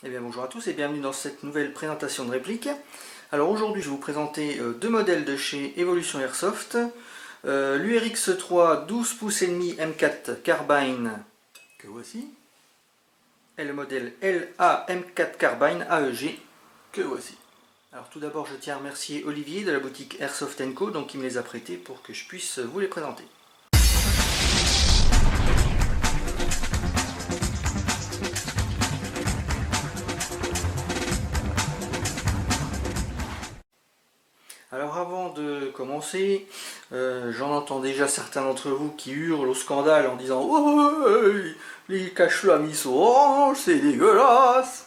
Eh bien bonjour à tous et bienvenue dans cette nouvelle présentation de réplique. Alors aujourd'hui je vais vous présenter deux modèles de chez Evolution Airsoft. L'URX3 12 pouces et demi M4 Carbine que voici. Et le modèle LA M4 Carbine AEG que voici. Alors tout d'abord je tiens à remercier Olivier de la boutique Airsoft & Co donc qui me les a prêtés pour que je puisse vous les présenter. Alors avant de commencer, j'en entends déjà certains d'entre vous qui hurlent au scandale en disant « Ouais, les cache-flammes ils sont orange, c'est dégueulasse !»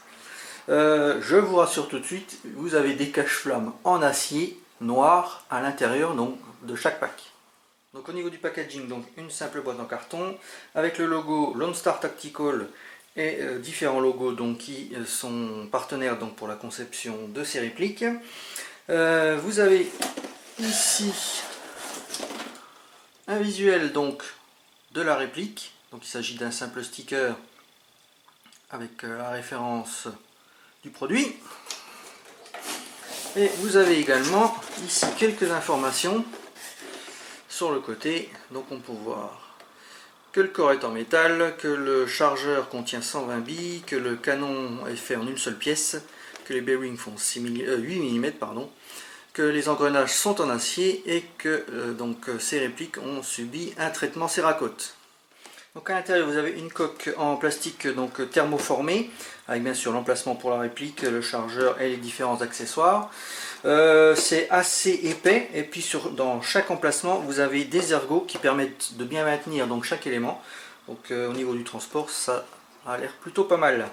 Je vous rassure tout de suite, vous avez des cache-flammes en acier noir à l'intérieur de chaque pack. Donc au niveau du packaging, donc une simple boîte en carton avec le logo Lone Star Tactical et différents logos donc, qui sont partenaires donc, pour la conception de ces répliques. Vous avez ici un visuel donc de la réplique. Donc il s'agit d'un simple sticker avec la référence du produit. Et vous avez également ici quelques informations sur le côté. Donc on peut voir que le corps est en métal, que le chargeur contient 120 billes, que le canon est fait en une seule pièce, que les bearings font 8 mm, que les engrenages sont en acier et que ces répliques ont subi un traitement Cerakote. Donc à l'intérieur vous avez une coque en plastique donc thermoformée avec bien sûr l'emplacement pour la réplique, le chargeur et les différents accessoires. C'est assez épais et puis dans chaque emplacement vous avez des ergots qui permettent de bien maintenir donc chaque élément. Donc au niveau du transport ça a l'air plutôt pas mal.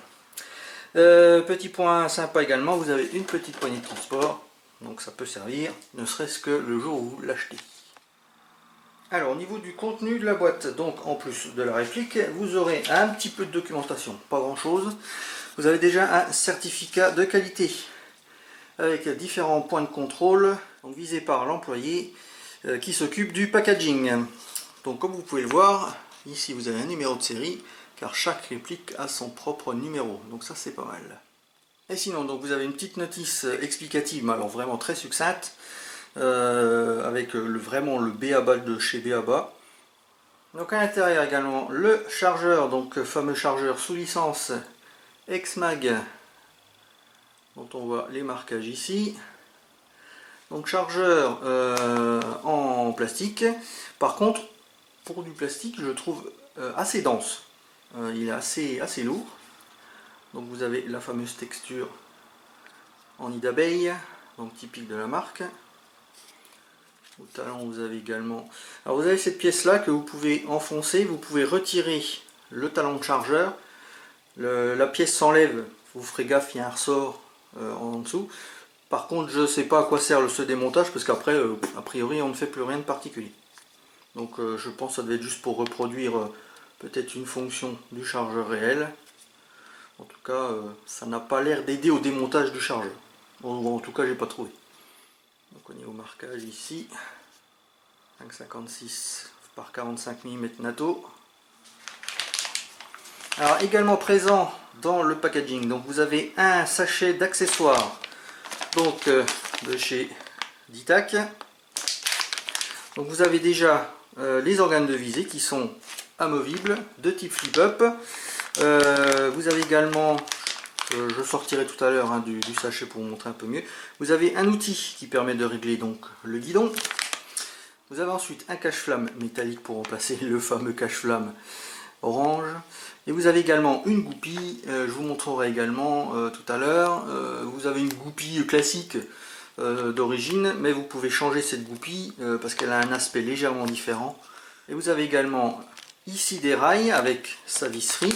Petit point sympa également, vous avez une petite poignée de transport. Donc ça peut servir, ne serait-ce que le jour où vous l'achetez. Alors au niveau du contenu de la boîte, donc en plus de la réplique, vous aurez un petit peu de documentation, pas grand chose. Vous avez déjà un certificat de qualité avec différents points de contrôle donc visés par l'employé qui s'occupe du packaging. Donc comme vous pouvez le voir, ici vous avez un numéro de série car chaque réplique a son propre numéro, donc ça c'est pas mal. Et sinon, donc vous avez une petite notice explicative, mais alors vraiment très succincte, avec vraiment le B.A.B.A. de chez B.A.B.A. Donc à l'intérieur également le chargeur, donc fameux chargeur sous licence X-Mag, dont on voit les marquages ici. Donc chargeur en plastique. Par contre, pour du plastique, je trouve assez dense. Il est assez lourd. Donc vous avez la fameuse texture en nid d'abeille, donc typique de la marque. Au talon vous avez également... Alors vous avez cette pièce là que vous pouvez enfoncer, vous pouvez retirer le talon de chargeur. La pièce s'enlève, vous ferez gaffe, il y a un ressort en dessous. Par contre je ne sais pas à quoi sert ce démontage parce qu'après a priori on ne fait plus rien de particulier. Donc je pense que ça devait être juste pour reproduire peut-être une fonction du chargeur réel. En tout cas, ça n'a pas l'air d'aider au démontage du chargeur. En tout cas, j'ai pas trouvé. Donc au niveau marquage ici, 5,56 par 45 mm NATO. Alors également présent dans le packaging, donc vous avez un sachet d'accessoires, donc de chez Ditac. Donc vous avez déjà les organes de visée qui sont amovibles de type flip-up. Vous avez également, je sortirai tout à l'heure du sachet pour vous montrer un peu mieux, vous avez un outil qui permet de régler donc le guidon. Vous avez ensuite un cache-flamme métallique pour remplacer le fameux cache-flamme orange. Et vous avez également une goupille, je vous montrerai également tout à l'heure. Vous avez une goupille classique d'origine, mais vous pouvez changer cette goupille parce qu'elle a un aspect légèrement différent. Et vous avez également ici des rails avec sa visserie.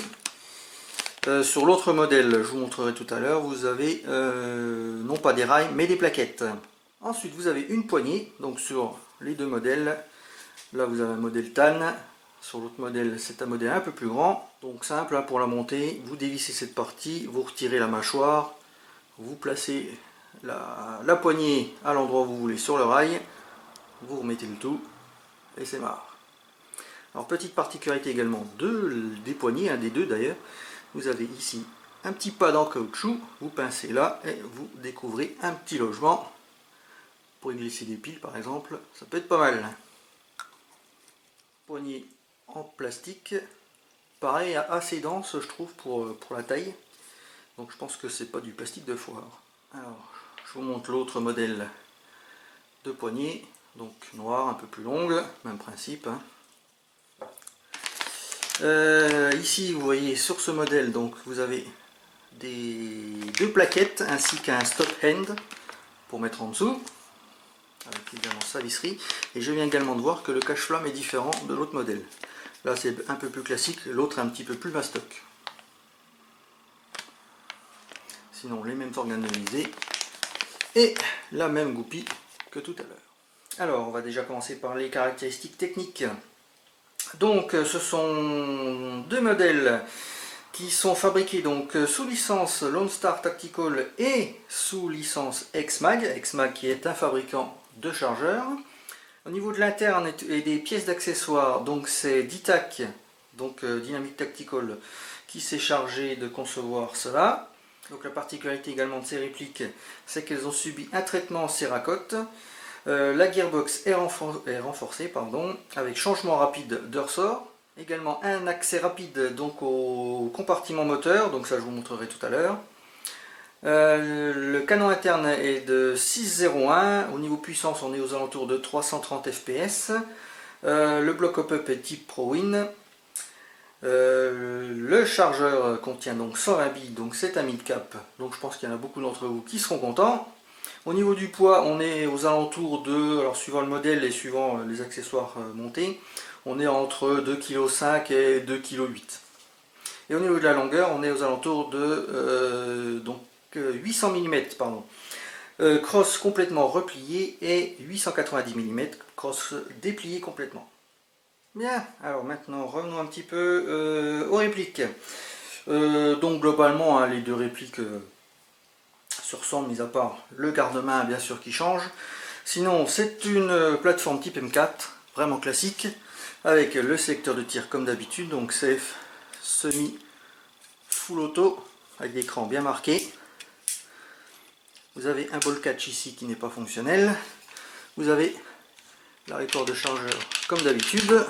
Sur l'autre modèle, je vous montrerai tout à l'heure, vous avez non pas des rails mais des plaquettes. Ensuite vous avez une poignée, donc sur les deux modèles, là vous avez un modèle TAN, sur l'autre modèle c'est un modèle un peu plus grand, donc simple hein, pour la monter, vous dévissez cette partie, vous retirez la mâchoire, vous placez la poignée à l'endroit où vous voulez sur le rail, vous remettez le tout et c'est marre. Alors petite particularité également des poignées, des deux d'ailleurs, vous avez ici un petit pad en caoutchouc, vous pincez là et vous découvrez un petit logement. Pour y glisser des piles par exemple, ça peut être pas mal. Poignée en plastique, pareil, assez dense je trouve pour la taille. Donc je pense que c'est pas du plastique de foire. Alors, je vous montre l'autre modèle de poignée, donc noir, un peu plus longue, même principe. Hein. Ici, vous voyez sur ce modèle, donc vous avez deux plaquettes ainsi qu'un stop hand pour mettre en dessous, avec évidemment sa visserie. Et je viens également de voir que le cache-flamme est différent de l'autre modèle. Là, c'est un peu plus classique, l'autre un petit peu plus mastoc. Sinon, les mêmes organes de visée et la même goupille que tout à l'heure. Alors, on va déjà commencer par les caractéristiques techniques. Donc, ce sont deux modèles qui sont fabriqués donc sous licence Lone Star Tactical et sous licence Exmag. Exmag qui est un fabricant de chargeurs. Au niveau de l'interne et des pièces d'accessoires, donc c'est Ditac, donc Dynamic Tactical, qui s'est chargé de concevoir cela. Donc la particularité également de ces répliques, c'est qu'elles ont subi un traitement Cerakote. La gearbox est renforcée, avec changement rapide de ressort. Également un accès rapide donc au compartiment moteur, donc ça je vous montrerai tout à l'heure. Le canon interne est de 6,01, au niveau puissance on est aux alentours de 330 fps. Le bloc hop-up est type ProWin. Le chargeur contient donc 120 billes, donc c'est un mid-cap, donc je pense qu'il y en a beaucoup d'entre vous qui seront contents. Au niveau du poids, on est aux alentours de, alors suivant le modèle et suivant les accessoires montés, on est entre 2,5 kg et 2,8 kg. Et au niveau de la longueur, on est aux alentours de 800 mm, crosse complètement repliée et 890 mm, crosse dépliée complètement. Bien, alors maintenant revenons un petit peu aux répliques. Donc globalement, hein, les deux répliques se ressemblent, mis à part le garde-main bien sûr qui change. Sinon, c'est une plateforme type M4, vraiment classique, avec le sélecteur de tir comme d'habitude, donc safe, semi, full auto, avec l'écran bien marqué. Vous avez un ball catch ici qui n'est pas fonctionnel. Vous avez l'arrêteur de chargeur comme d'habitude.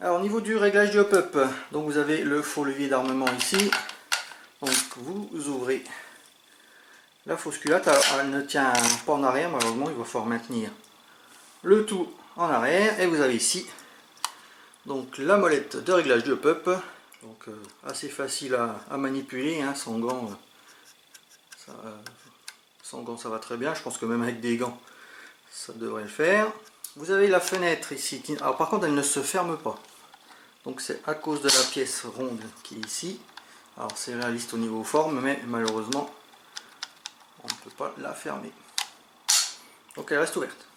Alors au niveau du réglage du hop-up, donc vous avez le faux levier d'armement ici. Donc vous ouvrez la fausse culotte. Alors, elle ne tient pas en arrière, malheureusement il va falloir maintenir le tout en arrière. Et vous avez ici donc la molette de réglage du hop-up. Donc assez facile à manipuler, hein, sans gants. Sans gants ça va très bien, je pense que même avec des gants ça devrait le faire. Vous avez la fenêtre ici, alors par contre elle ne se ferme pas, donc c'est à cause de la pièce ronde qui est ici. Alors c'est réaliste au niveau forme, mais malheureusement on ne peut pas la fermer, donc elle reste ouverte.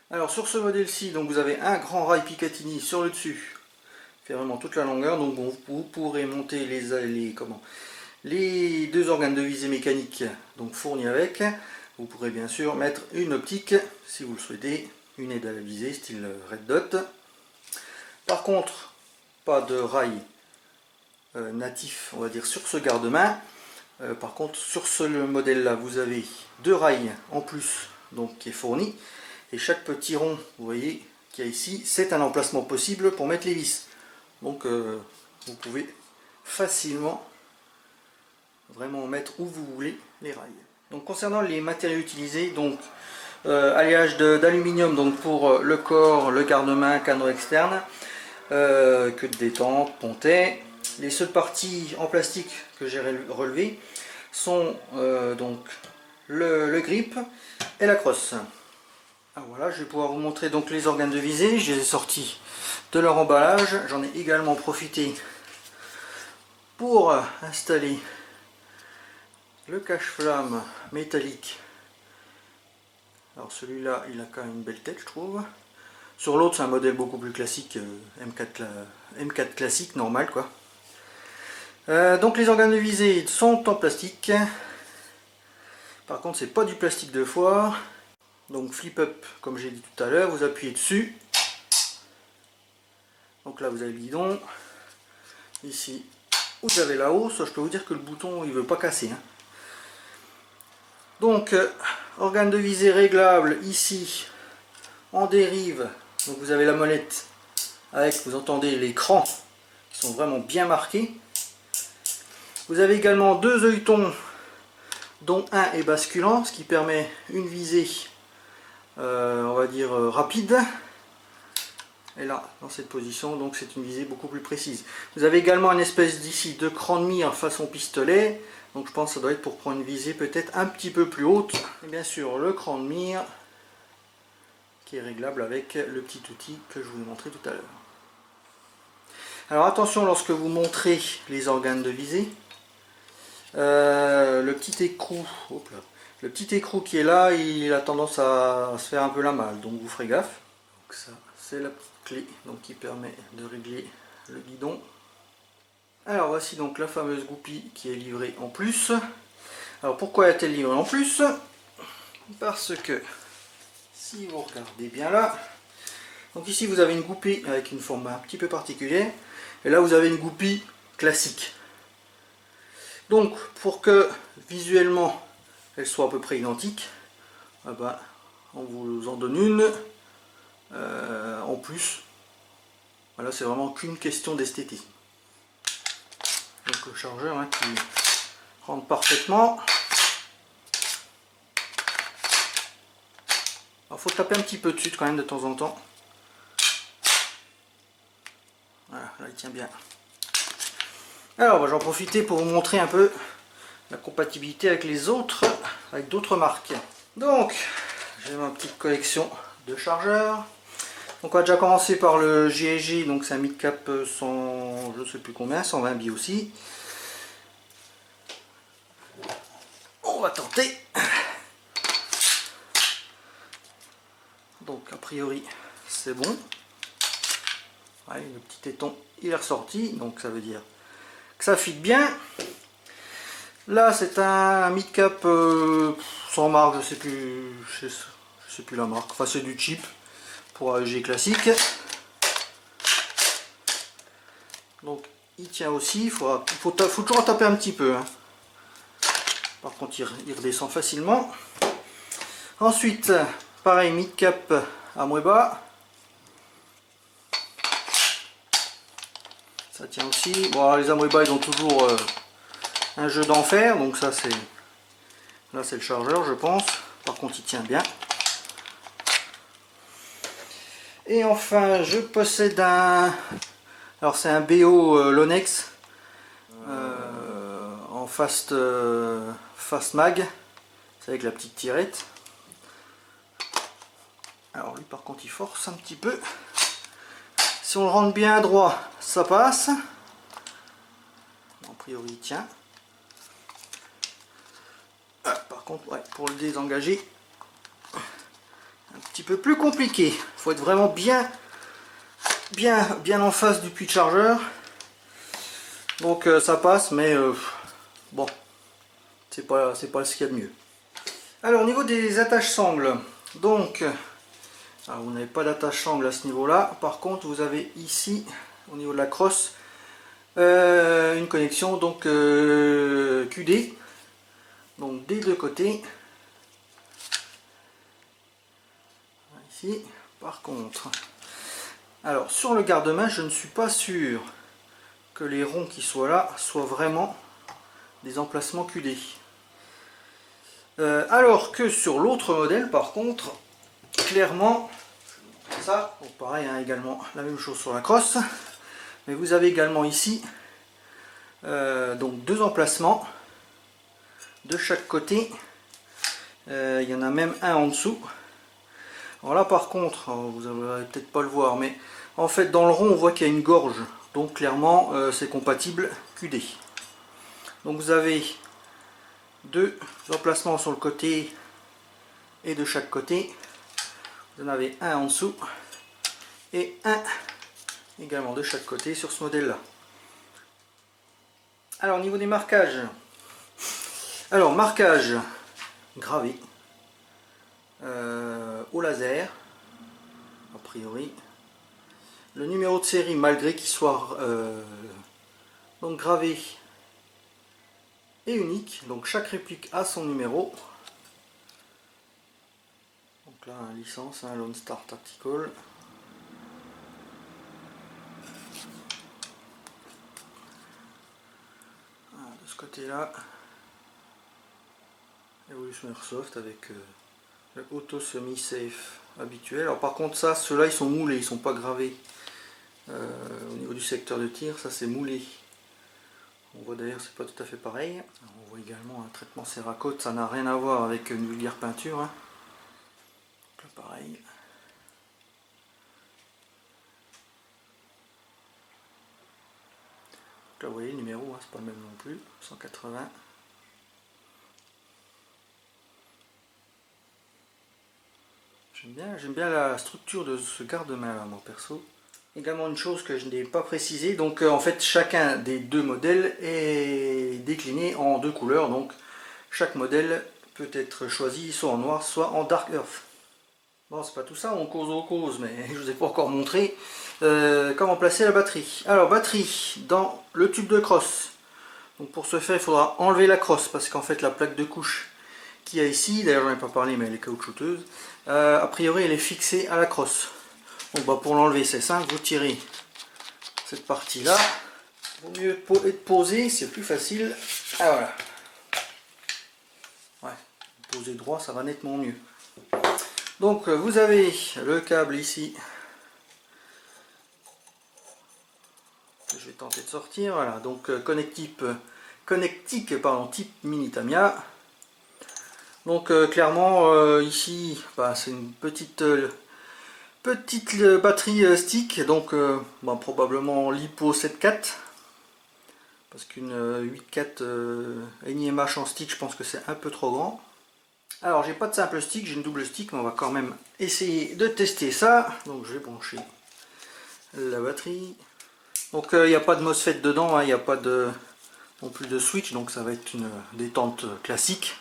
Alors sur ce modèle-ci, donc vous avez un grand rail Picatinny sur le dessus, fait vraiment toute la longueur, donc bon, vous pourrez monter les deux organes de visée mécanique donc fournis avec. Vous pourrez bien sûr mettre une optique si vous le souhaitez, une aide à la visée style Red Dot. Par contre, pas de rail natif, on va dire, sur ce garde-main. Par contre, sur ce modèle là, vous avez deux rails en plus donc qui est fourni. Et chaque petit rond, vous voyez, qu'il y a ici, c'est un emplacement possible pour mettre les vis. Donc vous pouvez facilement vraiment mettre où vous voulez les rails. Donc concernant les matériaux utilisés, donc alliage d'aluminium donc pour le corps, le garde-main, canot externe, queue de détente, pontet. Les seules parties en plastique que j'ai relevées sont donc le grip et la crosse. Alors voilà, je vais pouvoir vous montrer donc les organes de visée. Je les ai sortis de leur emballage. J'en ai également profité pour installer le cache-flamme métallique. Alors celui-là, il a quand même une belle tête, je trouve. Sur l'autre, c'est un modèle beaucoup plus classique, M4 classique, normal quoi. Donc les organes de visée sont en plastique. Par contre, c'est pas du plastique de foire. Donc flip up, comme j'ai dit tout à l'heure, vous appuyez dessus. Donc là, vous avez le guidon. ici, vous avez la hausse. Je peux vous dire que le bouton il veut pas casser, hein. Donc organe de visée réglable ici en dérive. Donc vous avez la molette avec, vous entendez les crans qui sont vraiment bien marqués. Vous avez également deux œilletons dont un est basculant, ce qui permet une visée on va dire rapide. Et là, dans cette position, donc c'est une visée beaucoup plus précise. Vous avez également une espèce d'ici de cran de mire façon pistolet. Donc je pense que ça doit être pour prendre une visée peut-être un petit peu plus haute. Et bien sûr, le cran de mire qui est réglable avec le petit outil que je vous ai montré tout à l'heure. Alors attention lorsque vous montrez les organes de visée. Le petit écrou, hop là, le petit écrou qui est là, il a tendance à se faire un peu la malle. Donc vous ferez gaffe. Donc ça, c'est la petite clé donc, qui permet de régler le guidon. Alors voici donc la fameuse goupille qui est livrée en plus. Alors pourquoi est-elle livrée en plus? Parce que si vous regardez bien là, donc ici vous avez une goupille avec une forme un petit peu particulière, et là vous avez une goupille classique. Donc pour que visuellement elle soit à peu près identique, eh ben, on vous en donne une en plus. Voilà, c'est vraiment qu'une question d'esthétisme. Donc le chargeur hein, qui rentre parfaitement. Alors faut taper un petit peu dessus quand même de temps en temps. Voilà, là il tient bien. Alors j'en profiter pour vous montrer un peu la compatibilité avec les autres, avec d'autres marques. Donc j'ai ma petite collection de chargeurs. Donc on va déjà commencer par le GSG, donc c'est un mid-cap 100, je sais plus combien, 120 bi aussi. On va tenter. Donc a priori c'est bon. Ouais, le petit téton il est ressorti, donc ça veut dire que ça fit bien. Là c'est un mid-cap sans marque, je sais plus la marque, enfin c'est du cheap pour AEG classique. Donc il tient aussi, il faut toujours taper un petit peu, hein. Par contre il redescend facilement. Ensuite pareil, mid-cap Amoeba, ça tient aussi. Bon, les Amoeba ils ont toujours un jeu d'enfer, donc ça c'est, là c'est le chargeur je pense, par contre il tient bien. Et enfin je possède un, alors c'est un BO Lonex en fast mag, c'est avec la petite tirette. Alors lui par contre il force un petit peu. Si on le rentre bien à droit, ça passe. A priori il tient. Ah, par contre ouais, pour le désengager, un petit peu plus compliqué. Il faut être vraiment bien en face du puits de chargeur. Donc ça passe, mais bon, c'est pas ce qu'il y a de mieux. Alors au niveau des attaches sangles, donc alors, vous n'avez pas d'attache sangle à ce niveau là. Par contre vous avez ici au niveau de la crosse une connexion donc QD, donc des deux côtés. Ici par contre, alors sur le garde-main je ne suis pas sûr que les ronds qui soient là soient vraiment des emplacements QD. Alors que sur l'autre modèle par contre, clairement, ça, bon, pareil hein, également la même chose sur la crosse, mais vous avez également ici donc deux emplacements de chaque côté. Il y en a même un en dessous. Alors là par contre, vous n'allez peut-être pas le voir, mais en fait dans le rond on voit qu'il y a une gorge, donc clairement c'est compatible QD. Donc vous avez deux emplacements sur le côté et de chaque côté. Vous en avez un en dessous et un également de chaque côté sur ce modèle là. Alors au niveau des marquages, alors marquage gravé au laser a priori, le numéro de série malgré qu'il soit Donc gravé et unique, donc chaque réplique a son numéro. Donc là, licence, Lone Star Tactical. Voilà, de ce côté-là, Evolution Airsoft avec le auto semi-safe habituel. Alors par contre, ça, ceux-là, ils sont moulés, ils sont pas gravés au niveau du secteur de tir. Ça, c'est moulé. On voit d'ailleurs, c'est pas tout à fait pareil. Alors, on voit également un traitement Cerakote, ça n'a rien à voir avec une vulgaire peinture. Hein. Donc là, pareil. Donc là, vous voyez le numéro, hein, c'est pas le même non plus. 180. J'aime bien la structure de ce garde-main là, moi perso. Également une chose que je n'ai pas précisé, donc en fait chacun des deux modèles est décliné en deux couleurs, donc chaque modèle peut être choisi soit en noir, soit en dark earth. Bon, c'est pas tout ça, on cause, mais je vous ai pas encore montré comment placer la batterie. Alors batterie dans le tube de crosse. Donc pour ce faire, il faudra enlever la crosse parce qu'en fait la plaque de couche qu'il y a ici, d'ailleurs j'en ai pas parlé mais elle est caoutchouteuse, a priori elle est fixée à la crosse. Donc bah, pour l'enlever c'est simple, vous tirez cette partie là, vaut mieux être posé, c'est plus facile. Ah voilà. Ouais, poser droit ça va nettement mieux. Donc vous avez le câble ici. Je vais tenter de sortir, voilà, donc connectique type mini Tamiya. Donc clairement ici bah, c'est une petite batterie stick, donc bah, probablement LiPo 7.4 parce qu'une 8.4 NIMH en stick je pense que c'est un peu trop grand. Alors j'ai pas de simple stick, j'ai une double stick, mais on va quand même essayer de tester ça. Donc je vais brancher la batterie. Donc il n'y a pas de MOSFET dedans, il n'y a pas non plus de switch, donc ça va être une détente classique.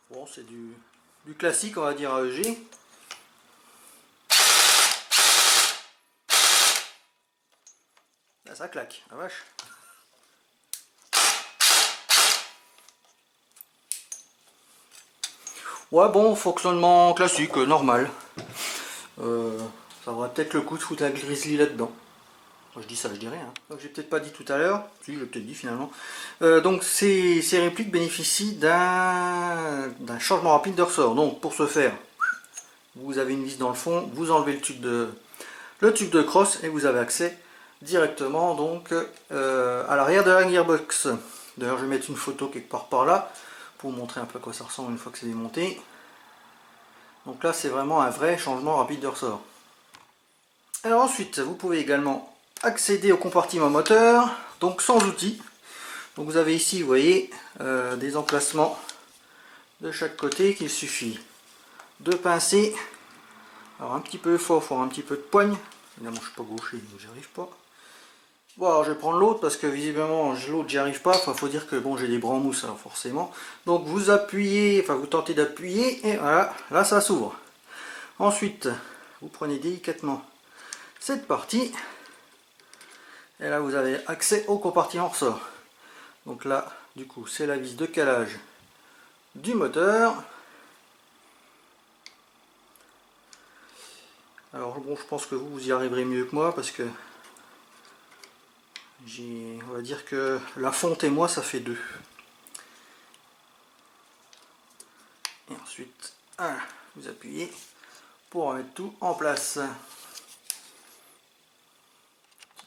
Bon, c'est du classique, on va dire AEG. Là, ça claque, la vache. Ouais, bon, fonctionnement classique, normal. Ça vaudrait peut-être le coup de foutre un grizzly là-dedans. Je dis ça, je dis rien. Donc j'ai peut-être pas dit tout à l'heure, si je l'ai peut-être dit finalement. Donc ces répliques bénéficient d'un changement rapide de ressort. Donc pour ce faire, vous avez une vis dans le fond, vous enlevez le tube de crosse et vous avez accès directement donc à l'arrière de la gearbox. D'ailleurs je vais mettre une photo quelque part par là pour vous montrer un peu à quoi ça ressemble une fois que c'est démonté. Donc là c'est vraiment un vrai changement rapide de ressort. Alors ensuite vous pouvez également accéder au compartiment moteur, donc sans outils. Donc vous avez ici, vous voyez, des emplacements de chaque côté qu'il suffit de pincer. Alors un petit peu fort, il faut avoir un petit peu de poigne. Évidemment je ne suis pas gaucher, donc j'y arrive pas. Bon alors je vais prendre l'autre parce que visiblement l'autre j'y arrive pas. Enfin faut dire que bon j'ai des bras en mousse alors forcément. Donc vous appuyez, enfin vous tentez d'appuyer et voilà, là ça s'ouvre. Ensuite vous prenez délicatement cette partie. Et là vous avez accès au compartiment ressort. Donc là du coup c'est la vis de calage du moteur. Alors bon je pense que vous y arriverez mieux que moi parce que on va dire que la fonte et moi ça fait deux. Et ensuite voilà, vous appuyez pour mettre tout en place.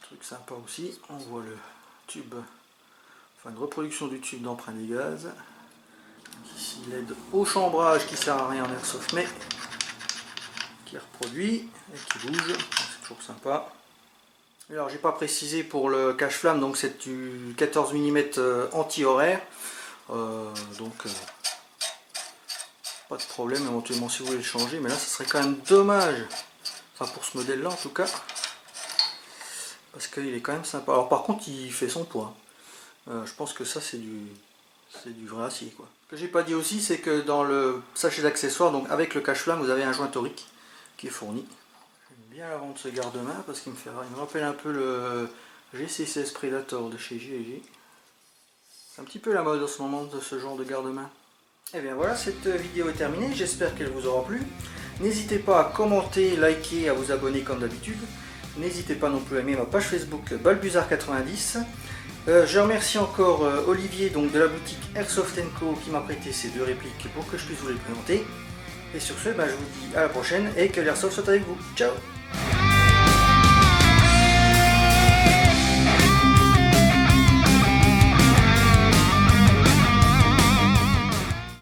Truc sympa aussi, on voit le tube, enfin une reproduction du tube d'emprunt des gaz. Ici l'aide au chambrage qui sert à rien en airsoft mais qui reproduit et qui bouge, c'est toujours sympa. Alors j'ai pas précisé pour le cache-flamme, donc c'est du 14 mm anti-horaire, donc pas de problème éventuellement si vous voulez le changer, mais là ce serait quand même dommage, enfin pour ce modèle là en tout cas, parce qu'il est quand même sympa. Alors par contre il fait son poids, je pense que ça c'est du C'est du vrai acier quoi. Ce que j'ai pas dit aussi, c'est que dans le sachet d'accessoires, donc avec le cache-flamme, vous avez un joint torique qui est fourni. J'aime bien la vente ce garde-main parce qu'il me rappelle un peu le GC16 Predator de chez G&G. C'est un petit peu la mode en ce moment de ce genre de garde-main. Et bien voilà, cette vidéo est terminée, j'espère qu'elle vous aura plu. N'hésitez pas à commenter, liker, à vous abonner comme d'habitude. N'hésitez pas non plus à aimer ma page Facebook Balbuzard90. Je remercie encore Olivier donc, de la boutique Airsoft & Co qui m'a prêté ces deux répliques pour que je puisse vous les présenter. Et sur ce, je vous dis à la prochaine et que l'Airsoft soit avec vous. Ciao!